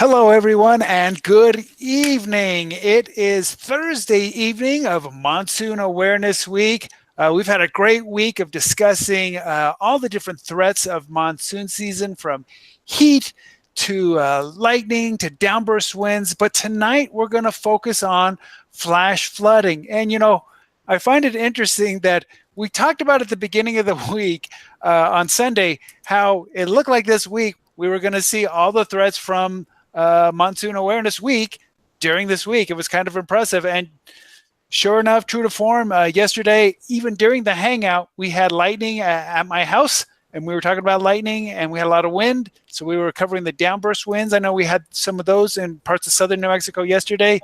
Hello, everyone, and good evening. It is Thursday evening of Monsoon Awareness Week. We've had a great week of discussing all the different threats of monsoon season, from heat to lightning to downburst winds. But tonight we're going to focus on flash flooding. And, I find it interesting that we talked about at the beginning of the week on Sunday how it looked like this week we were going to see all the threats from Monsoon Awareness Week during this week. It was kind of impressive. And sure enough, true to form, yesterday, even during the hangout, we had lightning at my house, and we were talking about lightning, and we had a lot of wind. So we were covering the downburst winds. I know we had some of those in parts of southern New Mexico yesterday.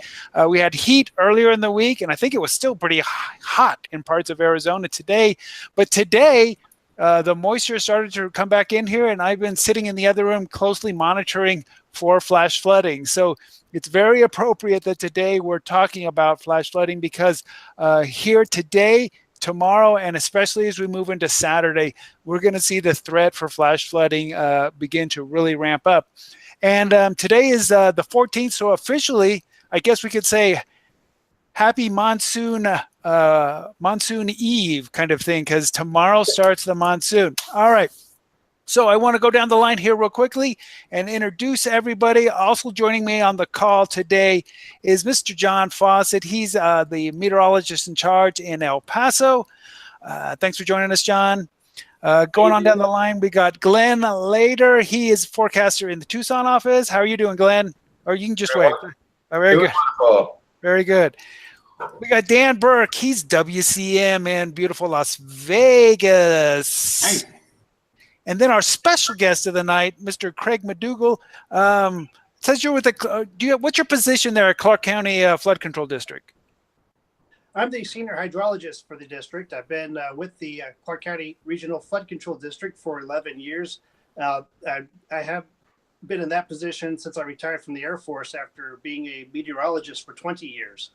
We had heat earlier in the week, and I think it was still pretty hot in parts of Arizona today. But today, the moisture started to come back in here, and I've been sitting in the other room closely monitoring for flash flooding. So it's very appropriate that today we're talking about flash flooding, because here today, tomorrow, and especially as we move into Saturday, we're going to see the threat for flash flooding begin to really ramp up. And today is the 14th, so officially, I guess we could say happy monsoon eve kind of thing, because tomorrow starts the monsoon. All right. So I want to go down the line here real quickly and introduce everybody. Also joining me on the call today is Mr. John Fawcett. He's the meteorologist in charge in El Paso. Thanks for joining us, John. Going on down the line, we got Glenn Lader. He is forecaster in the Tucson office. How are you doing, Glenn? Or you can just wait. Oh, very good. Very good. We got Dan Burke. He's WCM in beautiful Las Vegas. Hey. And then our special guest of the night, Mr. Craig McDougall, says you're with the. What's your position there at Clark County Flood Control District? I'm the senior hydrologist for the district. I've been with the Clark County Regional Flood Control District for 11 years. I have been in that position since I retired from the Air Force after being a meteorologist for 20 years.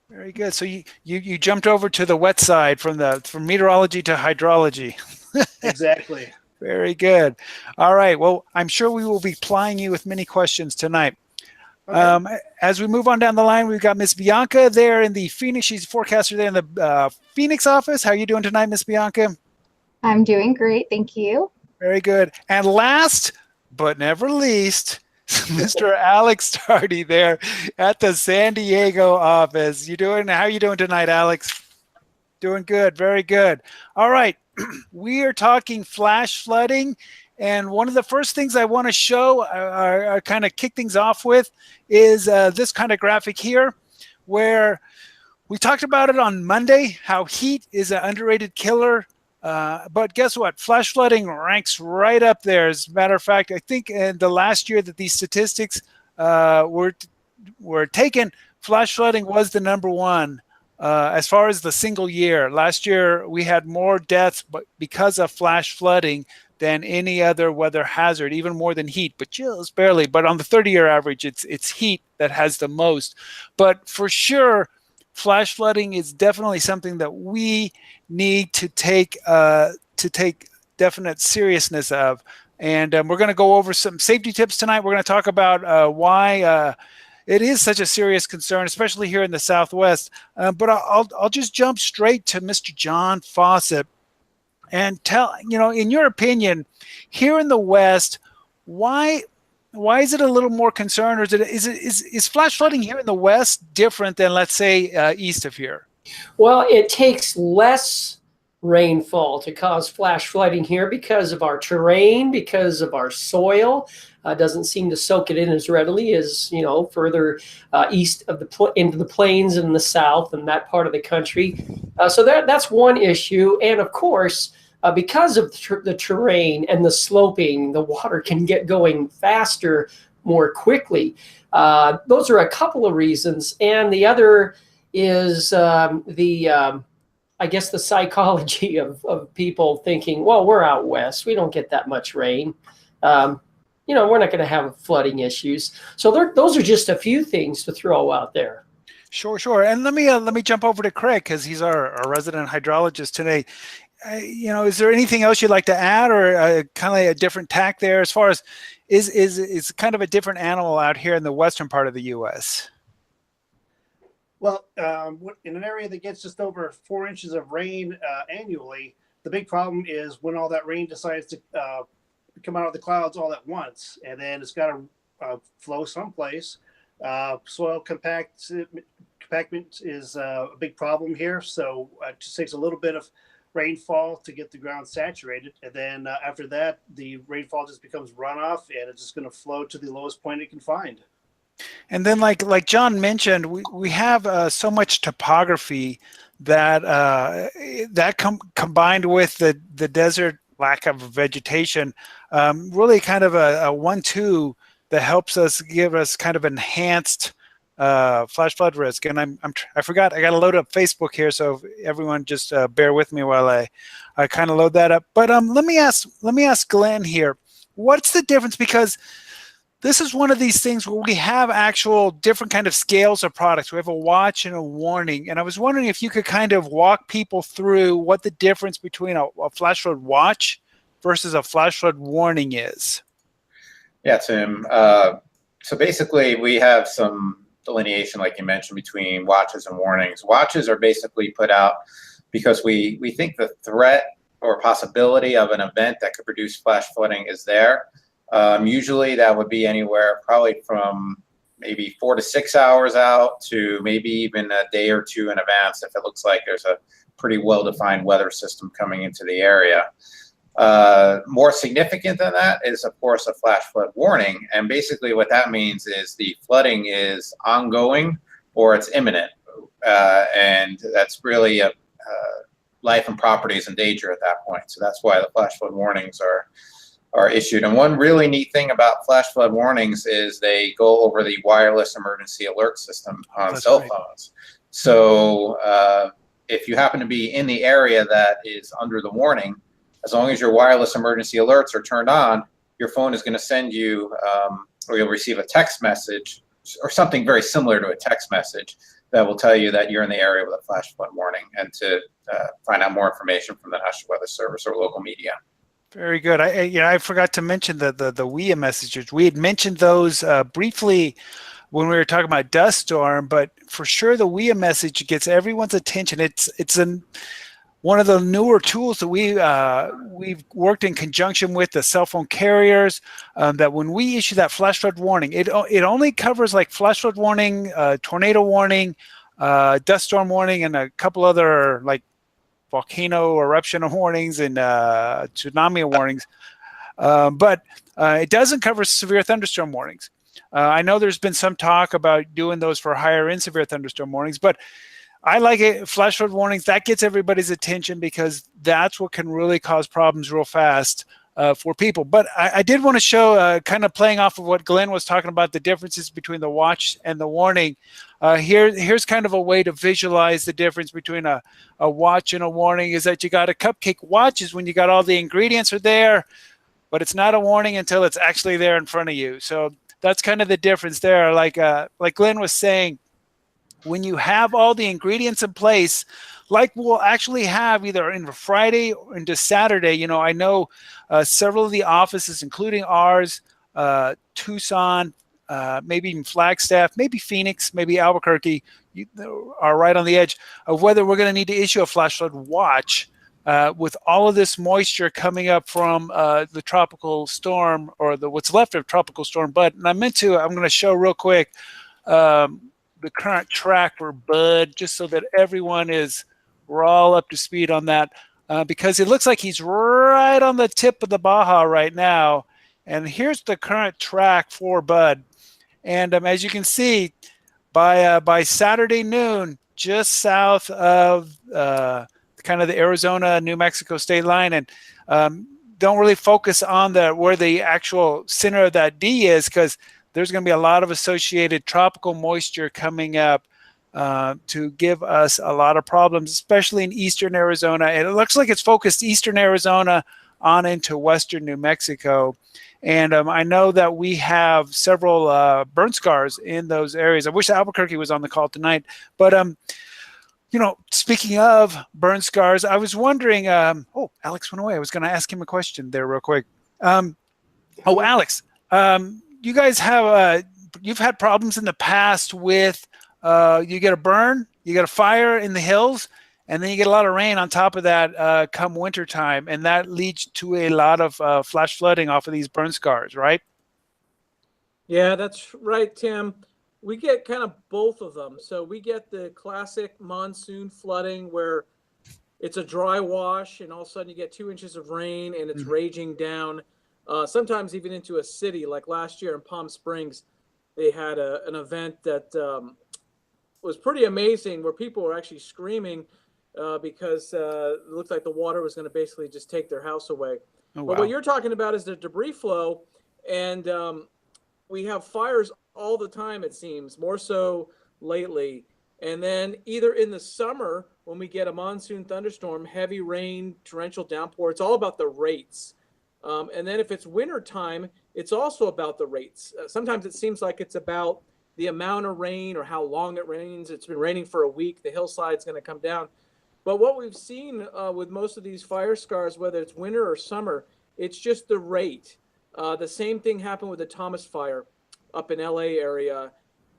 Very good. So you jumped over to the wet side from meteorology to hydrology. Exactly. Very good. All right. Well, I'm sure we will be plying you with many questions tonight. Okay. As we move on down the line, we've got Miss Bianca there in the Phoenix. She's a forecaster there in the Phoenix office. How are you doing tonight, Miss Bianca? I'm doing great. Thank you. Very good. And last but never least, Mr. Alex Tardy there at the San Diego office. How are you doing tonight, Alex? Doing good. Very good. All right. We are talking flash flooding, and one of the first things I want to show, kind of kick things off with, is this kind of graphic here, where we talked about it on Monday, how heat is an underrated killer, but guess what? Flash flooding ranks right up there. As a matter of fact, I think in the last year that these statistics were taken, flash flooding was the number one. As far as the single year, last year we had more deaths because of flash flooding than any other weather hazard, even more than heat, but just barely. But on the 30-year average, it's heat that has the most. But for sure, flash flooding is definitely something that we need to take definite seriousness of. And we're going to go over some safety tips tonight. We're going to talk about why it is such a serious concern, especially here in the Southwest. But I'll just jump straight to Mr. John Fawcett and tell, in your opinion, here in the West, why is it a little more concerned, or is flash flooding here in the West different than, let's say, east of here? Well, it takes less rainfall to cause flash flooding here because of our terrain, because of our soil. Doesn't seem to soak it in as readily as, further east of into the plains in the south and that part of the country. So that's one issue. And of course, because of the terrain and the sloping, the water can get going faster, more quickly. Those are a couple of reasons. And the other is the psychology of people thinking, well, we're out west, we don't get that much rain. We're not going to have flooding issues. So those are just a few things to throw out there. Sure. And let me jump over to Craig, because he's our resident hydrologist today. is there anything else you'd like to add, or kind of a different tack there as far as is kind of a different animal out here in the western part of the U.S.? Well, in an area that gets just over 4 inches of rain annually, the big problem is when all that rain decides to come out of the clouds all at once, and then it's got to flow someplace. Soil compactment is a big problem here, so it just takes a little bit of rainfall to get the ground saturated, and then after that, the rainfall just becomes runoff, and it's just going to flow to the lowest point it can find. And then, like John mentioned, we have so much topography that combined with the desert lack of vegetation, really kind of a 1-2 that helps us give us kind of enhanced flash flood risk. And I forgot, I got to load up Facebook here, so everyone just bear with me while I kind of load that up. But let me ask Glenn here, what's the difference? Because this is one of these things where we have actual different kind of scales of products. We have a watch and a warning. And I was wondering if you could kind of walk people through what the difference between a flash flood watch versus a flash flood warning is. Yeah, Tim. So basically, we have some delineation, like you mentioned, between watches and warnings. Watches are basically put out because we think the threat or possibility of an event that could produce flash flooding is there. Usually that would be anywhere probably from maybe 4 to 6 hours out to maybe even a day or two in advance if it looks like there's a pretty well-defined weather system coming into the area. More significant than that is, of course, a flash flood warning. And basically what that means is the flooding is ongoing or it's imminent. And that's really life and property is in danger at that point. So that's why the flash flood warnings are issued. And one really neat thing about flash flood warnings is they go over the wireless emergency alert system on cell phones. So if you happen to be in the area that is under the warning, as long as your wireless emergency alerts are turned on, your phone is going to send you, or you'll receive a text message or something very similar to a text message that will tell you that you're in the area with a flash flood warning, and to find out more information from the National Weather Service or local media. Very good. I forgot to mention the WIA messages. We had mentioned those briefly when we were talking about dust storm, but for sure the WIA message gets everyone's attention. It's one of the newer tools that we've worked in conjunction with the cell phone carriers. That when we issue that flash flood warning, it only covers like flash flood warning, tornado warning, dust storm warning, and a couple other like volcano eruption warnings and tsunami warnings, but it doesn't cover severe thunderstorm warnings. I know there's been some talk about doing those for higher end severe thunderstorm warnings, but I like it. Flash flood warnings, that gets everybody's attention because that's what can really cause problems real fast for people. But I did want to show, kind of playing off of what Glenn was talking about, the differences between the watch and the warning. Here's kind of a way to visualize the difference between a watch and a warning, is that you got a cupcake watch is when you got all the ingredients are there, but it's not a warning until it's actually there in front of you. So that's kind of the difference there. Like Glenn was saying, when you have all the ingredients in place, like we'll actually have either in Friday or into Saturday. I know several of the offices, including ours, Tucson, maybe even Flagstaff, maybe Phoenix, maybe Albuquerque, are right on the edge of whether we're going to need to issue a flash flood watch with all of this moisture coming up from the tropical storm, or what's left of tropical storm Bud. And I'm going to show real quick the current track for Bud, just so that we're all up to speed on that, because it looks like he's right on the tip of the Baja right now. And here's the current track for Bud. And as you can see, by Saturday noon, just south of kind of the Arizona, New Mexico state line, and don't really focus on where the actual center of that D is, because there's going to be a lot of associated tropical moisture coming up to give us a lot of problems, especially in eastern Arizona. And it looks like it's focused eastern Arizona on into western New Mexico. And I know that we have several burn scars in those areas. I wish Albuquerque was on the call tonight. But Speaking of burn scars, I was wondering. Oh, Alex went away. I was going to ask him a question there real quick. Alex, you guys you've had problems in the past with you get a burn, you get a fire in the hills, and then you get a lot of rain on top of that come winter time, and that leads to a lot of flash flooding off of these burn scars, right? Yeah, that's right, Tim. We get kind of both of them. So we get the classic monsoon flooding where it's a dry wash and all of a sudden you get 2 inches of rain and it's raging down, sometimes even into a city. Like last year in Palm Springs, they had an event that was pretty amazing where people were actually screaming because it looked like the water was going to basically just take their house away. Oh, wow. But what you're talking about is the debris flow, and we have fires all the time, it seems, more so lately. And then either in the summer, when we get a monsoon thunderstorm, heavy rain, torrential downpour, it's all about the rates. And then if it's winter time, it's also about the rates. Sometimes it seems like it's about the amount of rain or how long it rains. It's been raining for a week. The hillside's going to come down. But what we've seen with most of these fire scars, whether it's winter or summer, it's just the rate. The same thing happened with the Thomas Fire up in LA area.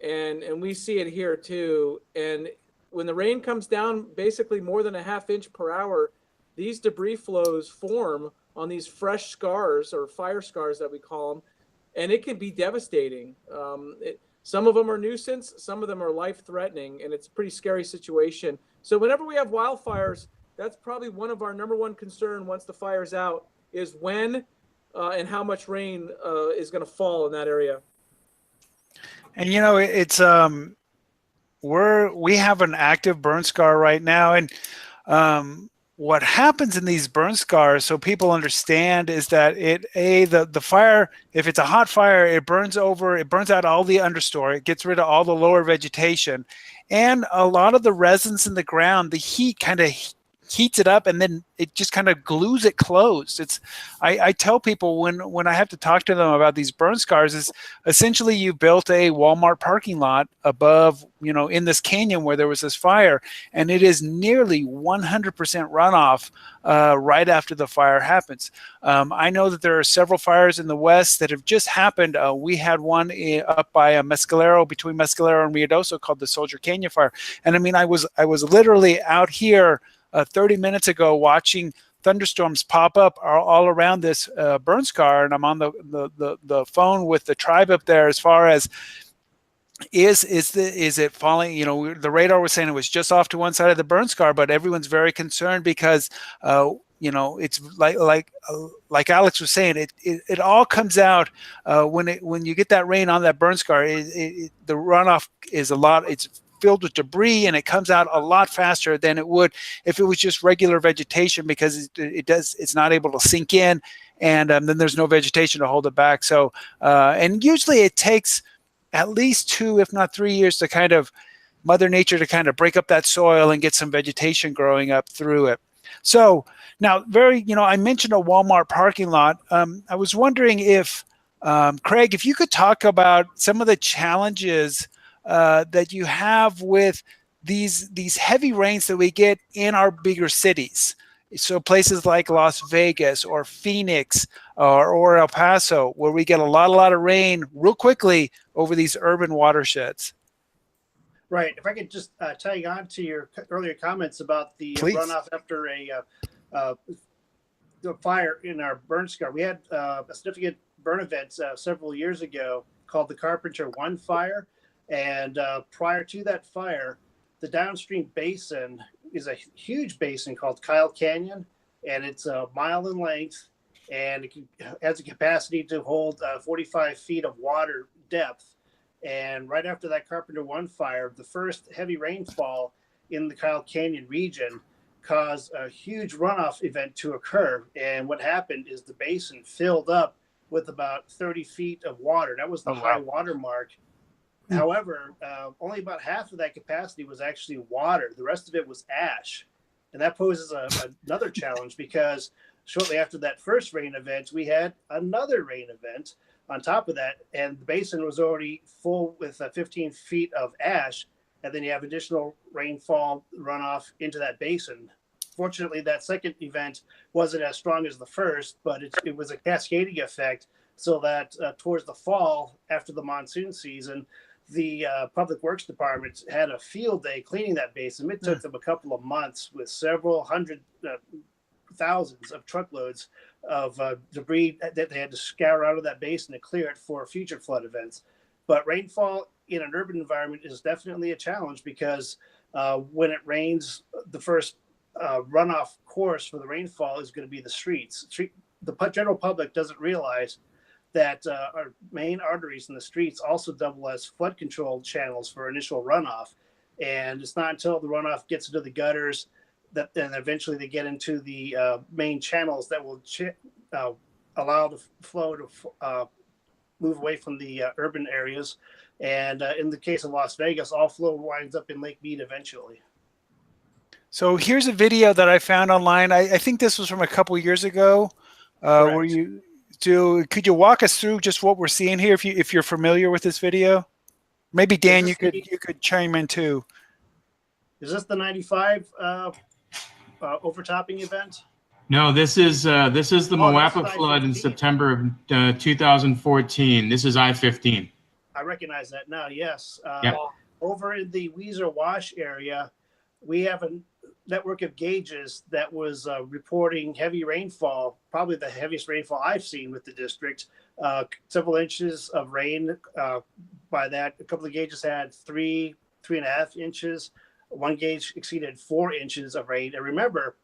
And we see it here too. And when the rain comes down basically more than a half-inch per hour, these debris flows form on these fresh scars or fire scars that we call them. And it can be devastating. Some of them are nuisance, some of them are life-threatening, and it's a pretty scary situation. So whenever we have wildfires, that's probably one of our number one concern once the fire's out is when and how much rain is going to fall in that area. And it's we have an active burn scar right now, and what happens in these burn scars, so people understand, is that the fire, if it's a hot fire, it burns out all the understory, it gets rid of all the lower vegetation, and a lot of the resins in the ground, the heat kind of heats it up, and then it just kind of glues it closed. I tell people when I have to talk to them about these burn scars, is essentially you built a Walmart parking lot above, in this canyon where there was this fire, and it is nearly 100% runoff right after the fire happens. I know that there are several fires in the West that have just happened. We had one up by Mescalero, between Mescalero and Ruidoso, called the Soldier Canyon Fire. And I mean, I was literally out here 30 minutes ago watching thunderstorms pop up all around this burn scar, and I'm on the phone with the tribe up there as far as is it falling? The radar was saying it was just off to one side of the burn scar, but everyone's very concerned because it's like Alex was saying, it all comes out when you get that rain on that burn scar. The runoff is a lot. It's filled with debris, and it comes out a lot faster than it would if it was just regular vegetation, because it's not able to sink in, and then there's no vegetation to hold it back. So and usually it takes at least 2, if not 3 years, to kind of Mother Nature to kind of break up that soil and get some vegetation growing up through it. So now, I mentioned a Walmart parking lot. I was wondering if Craig, if you could talk about some of the challenges that you have with these heavy rains that we get in our bigger cities. So places like Las Vegas or Phoenix or El Paso, where we get a lot of rain real quickly over these urban watersheds. Right. If I could just tag on to your earlier comments about the runoff after the fire in our burn scar. We had a significant burn event several years ago called the Carpenter 1 fire. And prior to that fire, the downstream basin is a huge basin called Kyle Canyon, and it's a mile in length, and it has a capacity to hold 45 feet of water depth. And right after that Carpenter 1 fire, the first heavy rainfall in the Kyle Canyon region caused a huge runoff event to occur. And what happened is the basin filled up with about 30 feet of water. That was the high water mark. However, only about half of that capacity was actually water. The rest of it was ash. And that poses another challenge, because shortly after that first rain event, we had another rain event on top of that. And the basin was already full with 15 feet of ash. and then you have additional rainfall runoff into that basin. Fortunately, that second event wasn't as strong as the first, but it was a cascading effect, so that towards the fall, after the monsoon season, the Public Works Department had a field day cleaning that basin. It took them a couple of months with several hundred thousands of truckloads of debris that they had to scour out of that basin to clear it for future flood events. But rainfall in an urban environment is definitely a challenge, because when it rains, the first runoff course for the rainfall is going to be the streets. The general public doesn't realize that our main arteries in the streets also double as flood control channels for initial runoff. And it's not until the runoff gets into the gutters that then eventually they get into the main channels that will allow the flow to move away from the urban areas. And in the case of Las Vegas, all flow winds up in Lake Mead eventually. So here's a video that I found online. I think this was from a couple years ago. Where you do? Could you walk us through just what we're seeing here, if you're familiar with this video? Maybe Dan, you could chime in too. Is this the 95 overtopping event? No, this is the Moapa flood in September of 2014. This is I-15. I recognize that now. Yes. Yep. Over in the Weiser Wash area, we have a network of gauges that was reporting heavy rainfall, probably the heaviest rainfall I've seen with the district. Several inches of rain. By that, a couple of gauges had 3.5 inches. One gauge exceeded 4 inches of rain. And remember,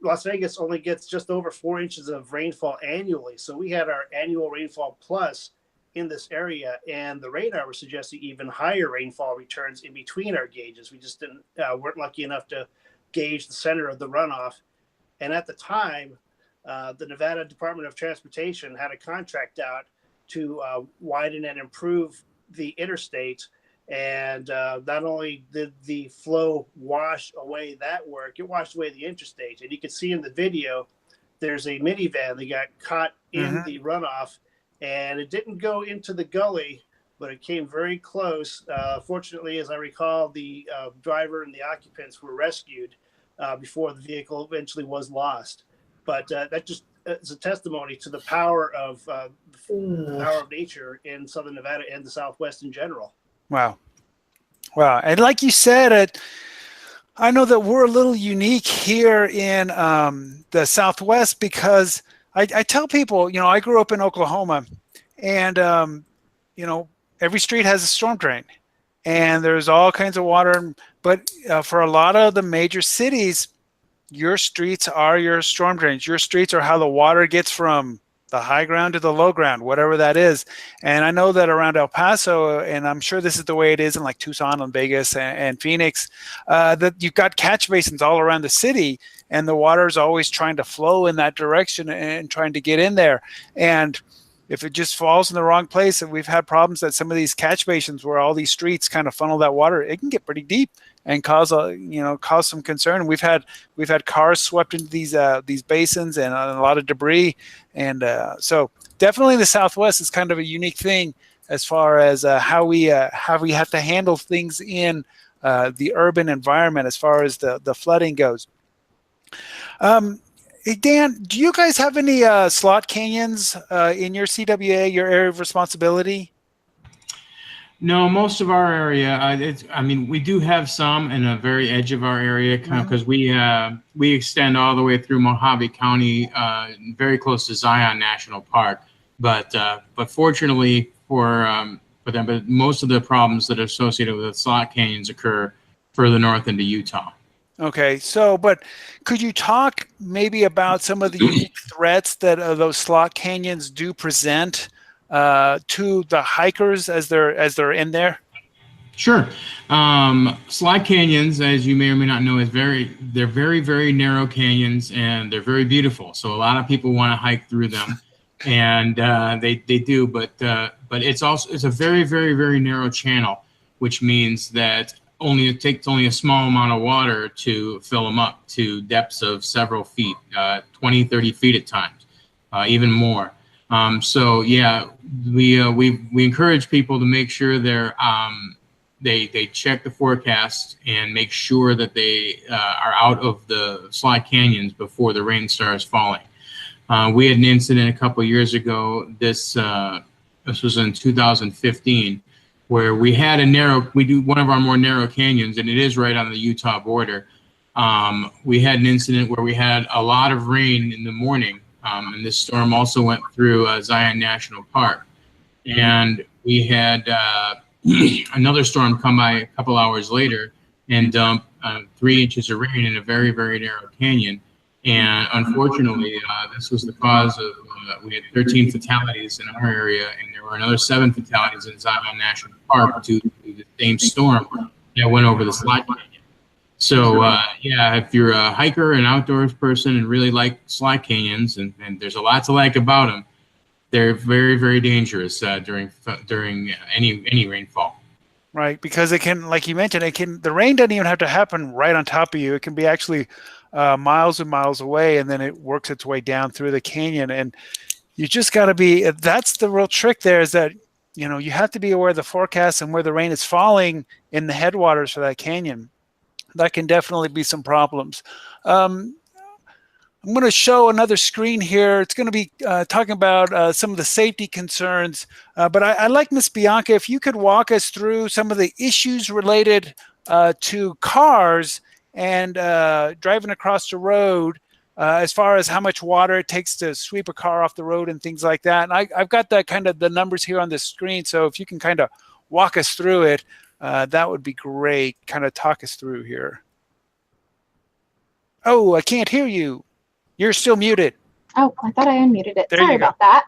Las Vegas only gets just over 4 inches of rainfall annually. So we had our annual rainfall plus in this area, and the radar was suggesting even higher rainfall returns in between our gauges. We just weren't lucky enough to gauge the center of the runoff. And at the time, the Nevada Department of Transportation had a contract out to widen and improve the interstate. And not only did the flow wash away that work, it washed away the interstate. And you can see in the video, there's a minivan that got caught in the runoff, and it didn't go into the gully, but it came very close. Fortunately, as I recall, the driver and the occupants were rescued before the vehicle eventually was lost. But that just is a testimony to the power of nature in Southern Nevada and the Southwest in general. Wow. Wow. And like you said, I know that we're a little unique here in the Southwest, because I tell people, I grew up in Oklahoma, and, every street has a storm drain, and there's all kinds of water. But for a lot of the major cities, your streets are your storm drains. Your streets are how the water gets from the high ground to the low ground, whatever that is. And I know that around El Paso, and I'm sure this is the way it is in like Tucson and Vegas and Phoenix, that you've got catch basins all around the city, and the water is always trying to flow in that direction and trying to get in there. And if it just falls in the wrong place, and we've had problems that some of these catch basins where all these streets kind of funnel that water, it can get pretty deep and cause some concern. We've had cars swept into these basins and a lot of debris, and so definitely the Southwest is kind of a unique thing as far as how we have to handle things in the urban environment as far as the flooding goes. Hey Dan, do you guys have any slot canyons in your CWA, your area of responsibility? No, most of our area, we do have some in the very edge of our area, because we extend all the way through Mojave County, very close to Zion National Park. But fortunately for them, but most of the problems that are associated with slot canyons occur further north into Utah. Okay, so but could you talk maybe about some of the unique threats that those slot canyons do present to the hikers as they're in there? Sure. Slot canyons, as you may or may not know, they're very, very narrow canyons, and they're very beautiful. So a lot of people want to hike through them, and they do. But it's a very, very, very narrow channel, which means that it takes only a small amount of water to fill them up to depths of several feet, 20, 30 feet at times, even more. So yeah, we encourage people to make sure they're they check the forecast and make sure that they are out of the slide canyons before the rain starts falling. We had an incident a couple of years ago. This was in 2015, where we had we do one of our more narrow canyons, and it is right on the Utah border. We had an incident where we had a lot of rain in the morning, and this storm also went through Zion National Park. And we had another storm come by a couple hours later and dump 3 inches of rain in a very, very narrow canyon. And unfortunately, this was the cause of, we had 13 fatalities in our area, and there were another 7 fatalities in Zion National Park due to the same storm that went over the slide canyon. So, yeah, if you're a hiker, an outdoors person, and really like slide canyons, and there's a lot to like about them, they're very, very dangerous during any rainfall. Right, because it can, like you mentioned, the rain doesn't even have to happen right on top of you. It can be actually miles and miles away, and then it works its way down through the canyon. And you just got to be, that's the real trick there, is that, you have to be aware of the forecast and where the rain is falling in the headwaters for that canyon. That can definitely be some problems. I'm going to show another screen here. It's going to be talking about some of the safety concerns. But I'd like Ms. Bianca, if you could walk us through some of the issues related to cars and driving across the road, as far as how much water it takes to sweep a car off the road and things like that. And I've got that kind of the numbers here on the screen. So if you can kind of walk us through it, that would be great. Kind of talk us through here. Oh, I can't hear you. You're still muted. Oh, I thought I unmuted it. There Sorry you go. about that.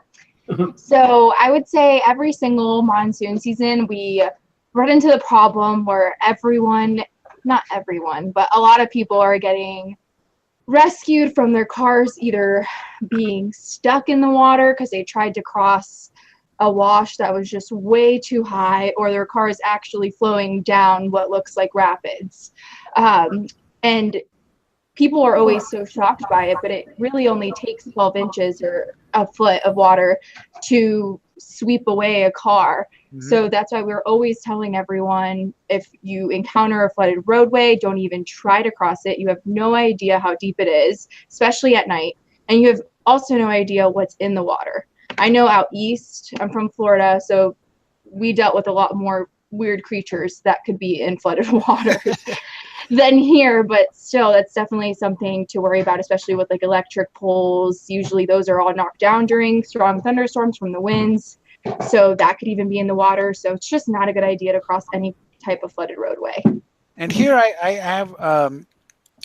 So I would say every single monsoon season, we run into the problem where not everyone, but a lot of people are getting rescued from their cars, either being stuck in the water because they tried to cross a wash that was just way too high, or their car is actually flowing down what looks like rapids. And people are always so shocked by it, but it really only takes 12 inches or a foot of water to sweep away a car. Mm-hmm. So that's why we're always telling everyone, if you encounter a flooded roadway, don't even try to cross it. You have no idea how deep it is, especially at night. And you have also no idea what's in the water. I know out east, I'm from Florida, so we dealt with a lot more weird creatures that could be in flooded water than here, but still, that's definitely something to worry about, especially with like electric poles. Usually those are all knocked down during strong thunderstorms from the winds, so that could even be in the water. So it's just not a good idea to cross any type of flooded roadway. And here I have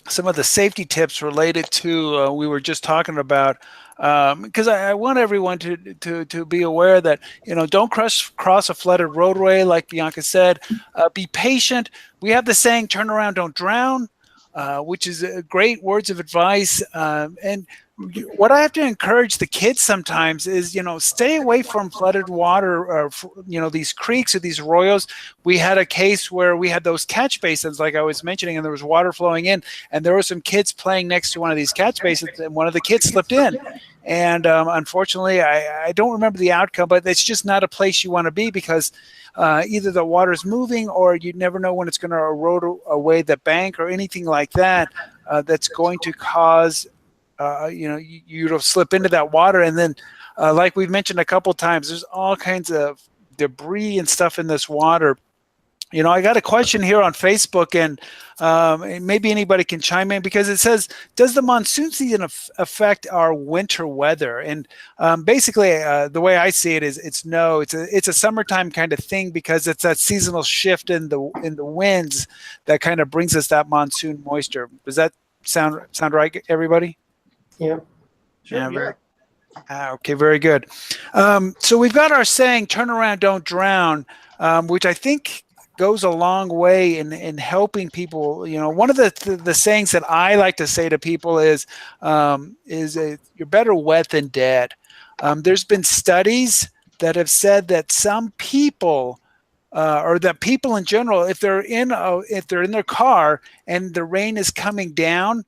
some of the safety tips related to we were just talking about, because I want everyone to be aware that, don't cross a flooded roadway, like Bianca said. Be patient. We have the saying, turn around, don't drown, which is great words of advice. And what I have to encourage the kids sometimes is, stay away from flooded water, or, these creeks or these arroyos. We had a case where we had those catch basins, like I was mentioning, and there was water flowing in, and there were some kids playing next to one of these catch basins, and one of the kids slipped in. And unfortunately, I don't remember the outcome, but it's just not a place you want to be, because either the water's moving, or you never know when it's going to erode away the bank or anything like that. That's going to cause you to slip into that water. And then, like we've mentioned a couple times, there's all kinds of debris and stuff in this water. I got a question here on Facebook, and maybe anybody can chime in, because it says, does the monsoon season affect our winter weather? And basically, the way I see it is, it's a summertime kind of thing, because it's that seasonal shift in the winds that kind of brings us that monsoon moisture. Does that sound right, everybody? Yeah. Sure, yeah. Okay, very good. So we've got our saying, turn around, don't drown, which I think goes a long way in helping people. One of the sayings that I like to say to people is you're better wet than dead. There's been studies that have said that some people, or that people in general, if they're in their car and the rain is coming down,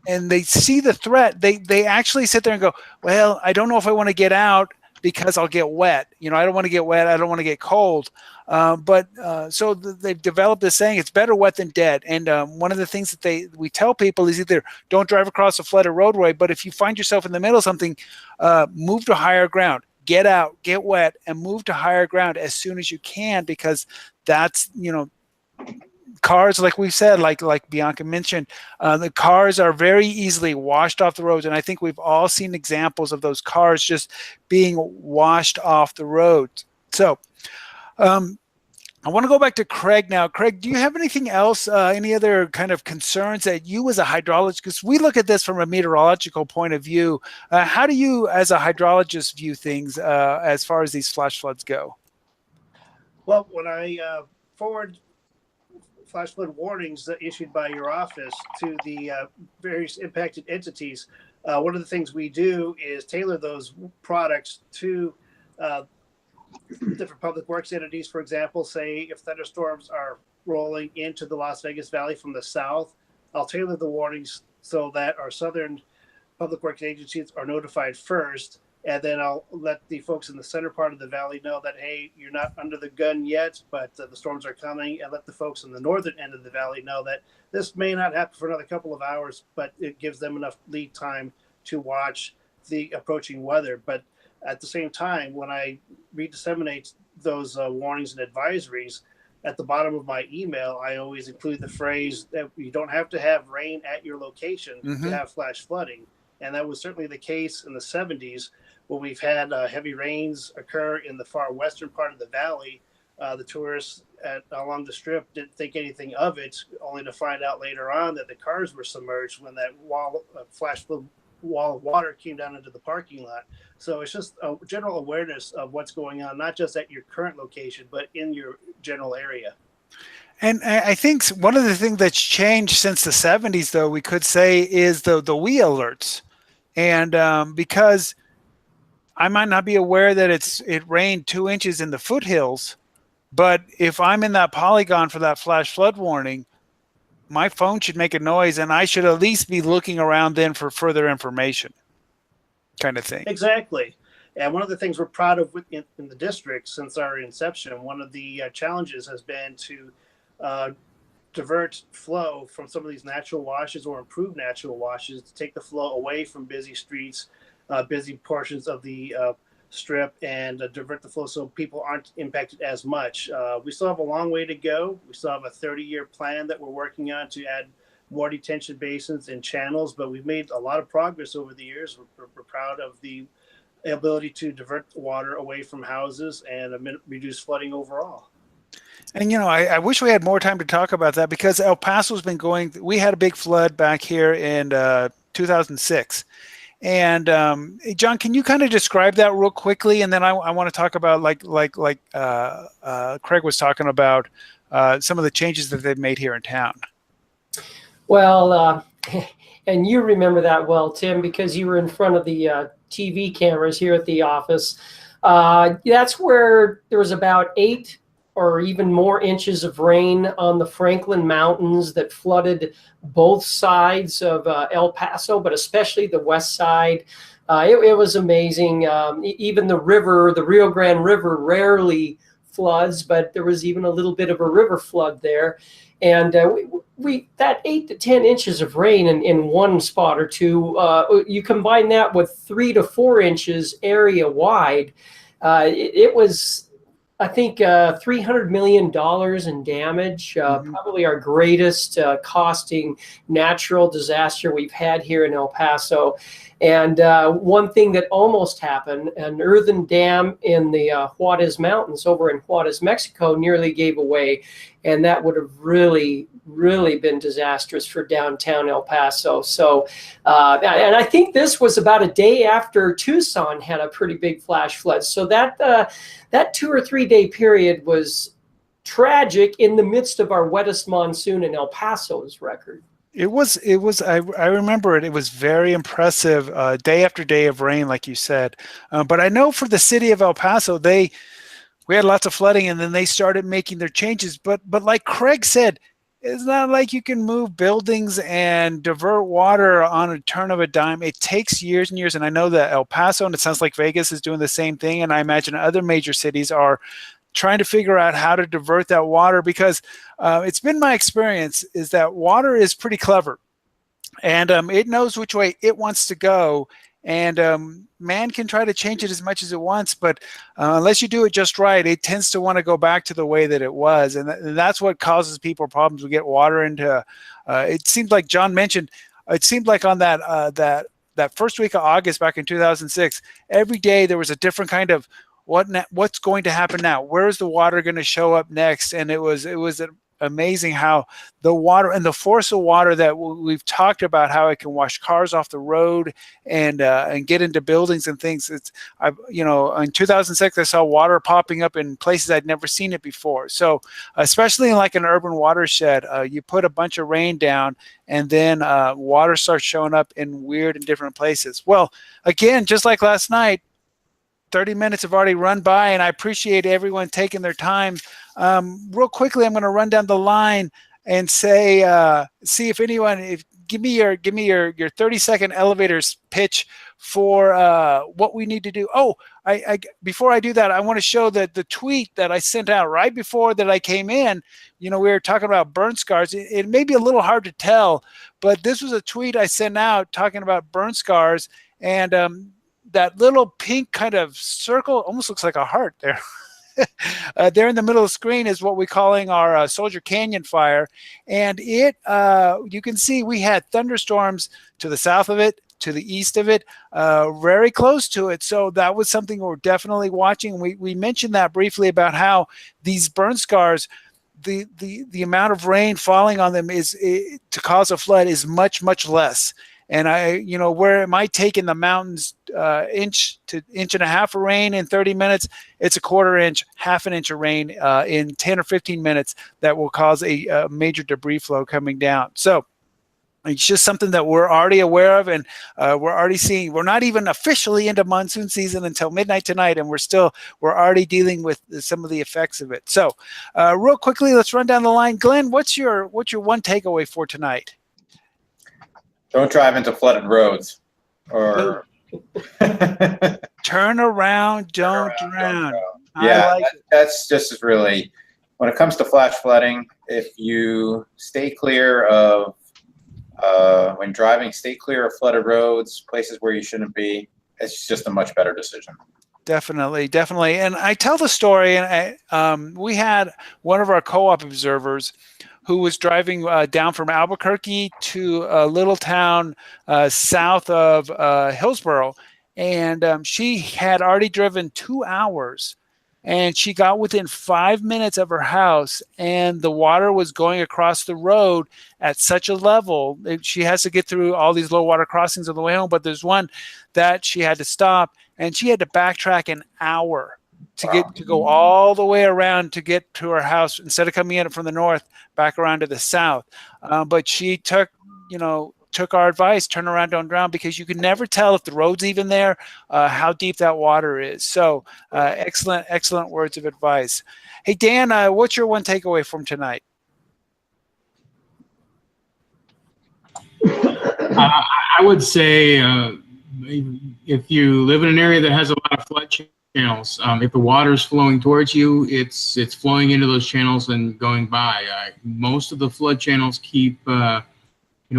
and they see the threat, they actually sit there and go, well, I don't know if I want to get out, because I'll get wet. You know, I don't want to get wet. I don't want to get cold. So they've developed this saying, it's better wet than dead. And one of the things that we tell people is either don't drive across a flooded roadway, but if you find yourself in the middle of something, move to higher ground. Get out, get wet, and move to higher ground as soon as you can, because that's, you know, cars, like we said, like Bianca mentioned, the cars are very easily washed off the roads. And I think we've all seen examples of those cars just being washed off the road. So I want to go back to Craig now. Craig, do you have anything else, any other kind of concerns that you as a hydrologist, because we look at this from a meteorological point of view, how do you as a hydrologist view things as far as these flash floods go? Well, when I forward flash flood warnings issued by your office to the various impacted entities, one of the things we do is tailor those products to different public works entities. For example, say if thunderstorms are rolling into the Las Vegas Valley from the south, I'll tailor the warnings so that our southern public works agencies are notified first, and then I'll let the folks in the center part of the valley know that, hey, you're not under the gun yet, but the storms are coming, and let the folks in the northern end of the valley know that this may not happen for another couple of hours, but it gives them enough lead time to watch the approaching weather. But at the same time, when I redisseminate those warnings and advisories, at the bottom of my email, I always include the phrase that you don't have to have rain at your location to have flash flooding. And that was certainly the case in the 70s when we've had heavy rains occur in the far western part of the valley. The tourists along the strip didn't think anything of it, only to find out later on that the cars were submerged when that flash flood wall of water came down into the parking lot. So it's just a general awareness of what's going on, not just at your current location, but in your general area. And I think one of the things that's changed since the 70s, though, we could say, is the WE alerts. And because I might not be aware that it rained 2 inches in the foothills, but if I'm in that polygon for that flash flood warning, my phone should make a noise, and I should at least be looking around then for further information, kind of thing. Exactly. And one of the things we're proud of in the district since our inception, one of the challenges has been to divert flow from some of these natural washes or improve natural washes to take the flow away from busy streets, busy portions of the strip, and divert the flow so people aren't impacted as much. We still have a long way to go. We still have a 30-year plan that we're working on to add more detention basins and channels, but we've made a lot of progress over the years. We're proud of the ability to divert water away from houses and reduce flooding overall. And, you know, I wish we had more time to talk about that, because El Paso's been going, we had a big flood back here in 2006. And John, can you kind of describe that real quickly? And then I want to talk about, like Craig was talking about, some of the changes that they've made here in town. Well, and you remember that well, Tim, because you were in front of the TV cameras here at the office. That's where there was about 8 or even more inches of rain on the Franklin Mountains that flooded both sides of El Paso, but especially the west side. It was amazing. Even the river, the Rio Grande River, rarely floods, but there was even a little bit of a river flood there. And that 8 to 10 inches of rain in one spot or two, you combine that with 3 to 4 inches area wide, it was, I think, $300 million in damage, probably our greatest costing natural disaster we've had here in El Paso. And one thing that almost happened, an earthen dam in the Juarez Mountains over in Juarez, Mexico, nearly gave away. And that would have really, really been disastrous for downtown El Paso. So, and I think this was about a day after Tucson had a pretty big flash flood. So that 2 or 3 day period was tragic in the midst of our wettest monsoon in El Paso's record. It was, I remember it. It was very impressive, day after day of rain, like you said. But I know for the city of El Paso, we had lots of flooding, and then they started making their changes. But like Craig said, it's not like you can move buildings and divert water on a turn of a dime. It takes years and years. And I know that El Paso, and it sounds like Vegas is doing the same thing. And I imagine other major cities are trying to figure out how to divert that water, because it's been my experience is that water is pretty clever, and it knows which way it wants to go. And man can try to change it as much as it wants, but unless you do it just right, it tends to want to go back to the way that it was, and that's what causes people problems. We get water into. It seems like John mentioned. It seemed like on that first week of August back in 2006, every day there was a different kind of what's going to happen now. Where's the water going to show up next? And it was amazing how the water and the force of water that we've talked about, how it can wash cars off the road and get into buildings and things. In 2006 I saw water popping up in places I'd never seen it before. So especially in like an urban watershed, you put a bunch of rain down and then water starts showing up in weird and different places. Well, again, just like last night, 30 minutes have already run by, and I appreciate everyone taking their time. Real quickly, I'm going to run down the line and say, see if anyone, give me your 30-second elevators pitch for what we need to do. Oh, before I do that, I want to show that the tweet that I sent out right before that I came in. We were talking about burn scars. It may be a little hard to tell, but this was a tweet I sent out talking about burn scars, and that little pink kind of circle almost looks like a heart there. There in the middle of the screen is what we're calling our Soldier Canyon fire. And you can see we had thunderstorms to the south of it, to the east of it, very close to it. So that was something we're definitely watching. We mentioned that briefly about how these burn scars, the amount of rain falling on them to cause a flood is much, much less. And where it might take in the mountains inch to inch and a half of rain in 30 minutes, it's a quarter inch, half an inch of rain in 10 or 15 minutes that will cause a major debris flow coming down. So it's just something that we're already aware of, and we're already seeing. We're not even officially into monsoon season until midnight tonight, and we're already dealing with some of the effects of it. So real quickly, let's run down the line. Glenn, what's your one takeaway for tonight? Don't drive into flooded roads, or turn around, don't drown. Yeah, that's just really, when it comes to flash flooding, if you stay clear of, when driving, stay clear of flooded roads, places where you shouldn't be. It's just a much better decision. Definitely. And I tell the story, and we had one of our co-op observers who was driving down from Albuquerque to a little town south of Hillsboro. And she had already driven 2 hours, and she got within 5 minutes of her house, and the water was going across the road at such a level. She has to get through all these low water crossings on the way home, but there's one that she had to stop, and she had to backtrack an hour to go all the way around to get to her house, instead of coming in from the north, back around to the south. But she took our advice, turn around, don't drown, because you can never tell if the road's even there, how deep that water is. So excellent words of advice. Hey, Dan, what's your one takeaway from tonight? I would say if you live in an area that has a lot of flood channels, if the water is flowing towards you, it's flowing into those channels and going by. Most of the flood channels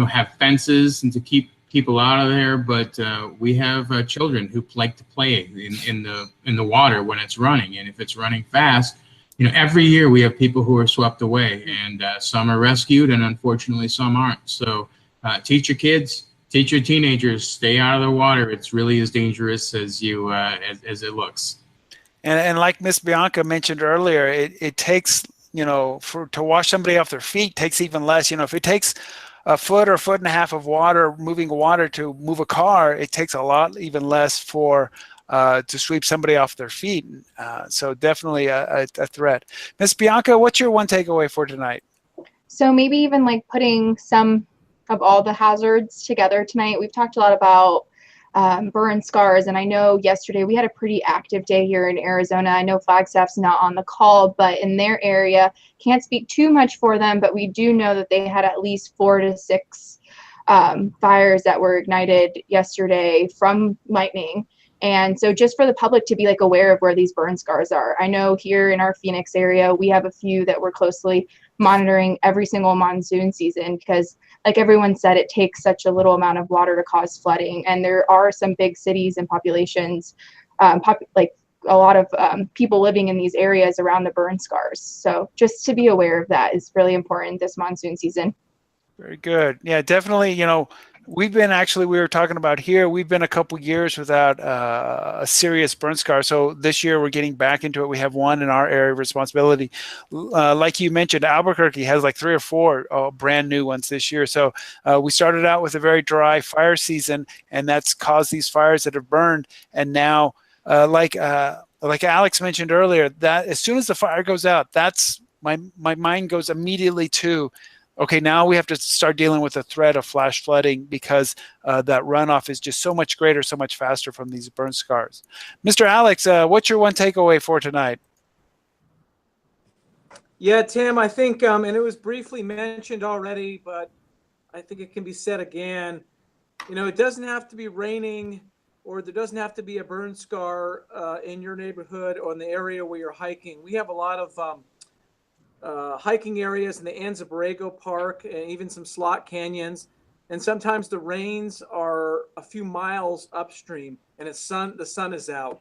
have fences and to keep people out of there, but we have children who like to play in the water when it's running, and if it's running fast, every year we have people who are swept away, and some are rescued, and unfortunately some aren't. So teach your kids, teach your teenagers, stay out of the water. It's really as dangerous as as it looks. And like Miss Bianca mentioned earlier, it takes to wash somebody off their feet takes even less. If it takes a foot or a foot and a half of moving water to move a car, it takes a lot even less to sweep somebody off their feet. So definitely a threat. Miss Bianca, what's your one takeaway for tonight? So maybe even like putting some of all the hazards together tonight. We've talked a lot about burn scars. And I know yesterday we had a pretty active day here in Arizona. I know Flagstaff's not on the call, but in their area, can't speak too much for them, but we do know that they had at least 4 to 6 fires that were ignited yesterday from lightning. And so just for the public to be like aware of where these burn scars are. I know here in our Phoenix area, we have a few that we're closely monitoring every single monsoon season because, like everyone said, it takes such a little amount of water to cause flooding. And there are some big cities and populations, like a lot of people living in these areas around the burn scars. So just to be aware of that is really important this monsoon season. Very good. Yeah, definitely. We were talking about here, we've been a couple years without a serious burn scar. So this year we're getting back into it. We have one in our area of responsibility. Like you mentioned, Albuquerque has like 3 or 4 brand new ones this year. So we started out with a very dry fire season, and that's caused these fires that have burned. And now, like Alex mentioned earlier, that as soon as the fire goes out, that's my mind goes immediately to, okay, now we have to start dealing with the threat of flash flooding because that runoff is just so much greater, so much faster from these burn scars. Mr. Alex, what's your one takeaway for tonight? Yeah, Tim, I think, and it was briefly mentioned already, but I think it can be said again. It doesn't have to be raining, or there doesn't have to be a burn scar in your neighborhood or in the area where you're hiking. We have a lot of hiking areas in the Anza Borrego Park and even some slot canyons. And sometimes the rains are a few miles upstream and the sun is out.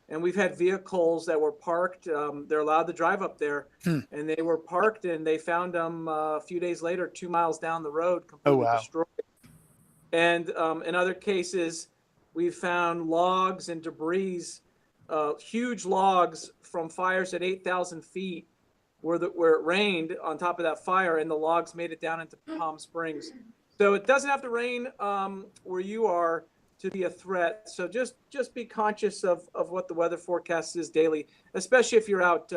And we've had vehicles that were parked. They're allowed to drive up there, and they were parked, and they found them a few days later, 2 miles down the road, completely destroyed. And in other cases, we've found logs and debris, huge logs from fires at 8,000 feet where it rained on top of that fire, and the logs made it down into Palm Springs. So it doesn't have to rain where you are to be a threat. So just be conscious of what the weather forecast is daily, especially if you're out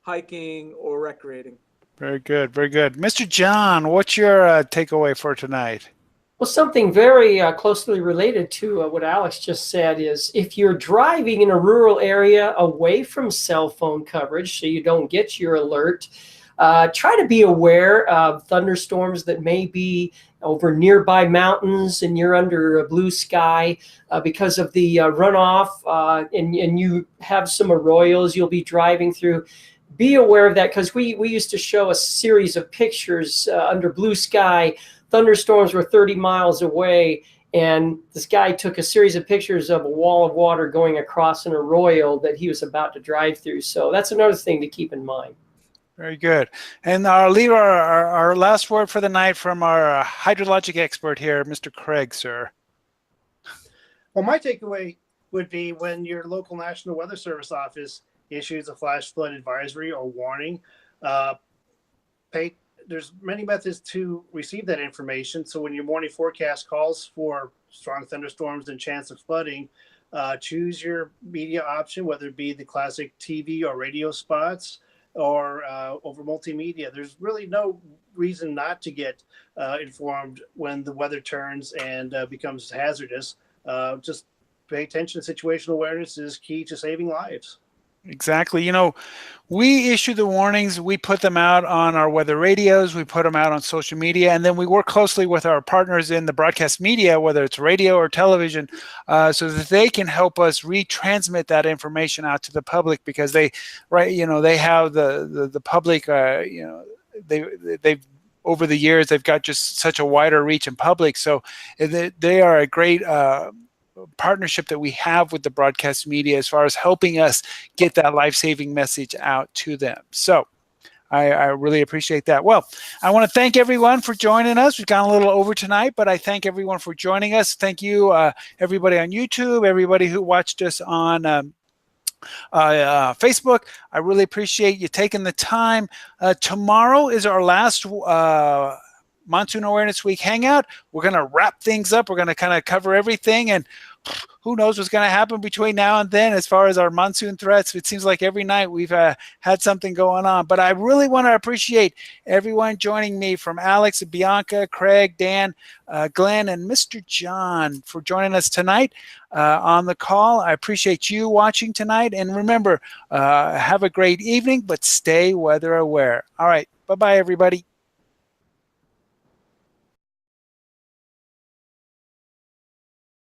hiking or recreating. Very good, very good. Mr. John, what's your takeaway for tonight? Well, something very closely related to what Alex just said is if you're driving in a rural area away from cell phone coverage so you don't get your alert, try to be aware of thunderstorms that may be over nearby mountains and you're under a blue sky because of the runoff and you have some arroyos you'll be driving through. Be aware of that because we used to show a series of pictures under blue sky. Thunderstorms were 30 miles away, and this guy took a series of pictures of a wall of water going across an arroyo that he was about to drive through. So that's another thing to keep in mind. Very good. And I'll leave our last word for the night from our hydrologic expert here, Mr. Craig, sir. Well, my takeaway would be when your local National Weather Service office issues a flash flood advisory or warning, there's many methods to receive that information. So when your morning forecast calls for strong thunderstorms and chance of flooding, choose your media option, whether it be the classic TV or radio spots or over multimedia. There's really no reason not to get informed when the weather turns and becomes hazardous. Just pay attention. Situational awareness is key to saving lives. Exactly. We issue the warnings, we put them out on our weather radios, we put them out on social media, and then we work closely with our partners in the broadcast media, whether it's radio or television, so that they can help us retransmit that information out to the public because they have the public, they've over the years, they've got just such a wider reach in public. So they are a great partnership that we have with the broadcast media as far as helping us get that life-saving message out to them. So I really appreciate that. Well, I want to thank everyone for joining us. We've gone a little over tonight, but I thank everyone for joining us. Thank you, everybody on YouTube, everybody who watched us on Facebook. I really appreciate you taking the time. Tomorrow is our last Monsoon Awareness Week Hangout. We're going to wrap things up. We're going to kind of cover everything, and who knows what's going to happen between now and then as far as our monsoon threats. It seems like every night we've had something going on. But I really want to appreciate everyone joining me, from Alex, Bianca, Craig, Dan, Glenn, and Mr. John, for joining us tonight on the call. I appreciate you watching tonight. And remember, have a great evening, but stay weather aware. All right. Bye-bye, everybody.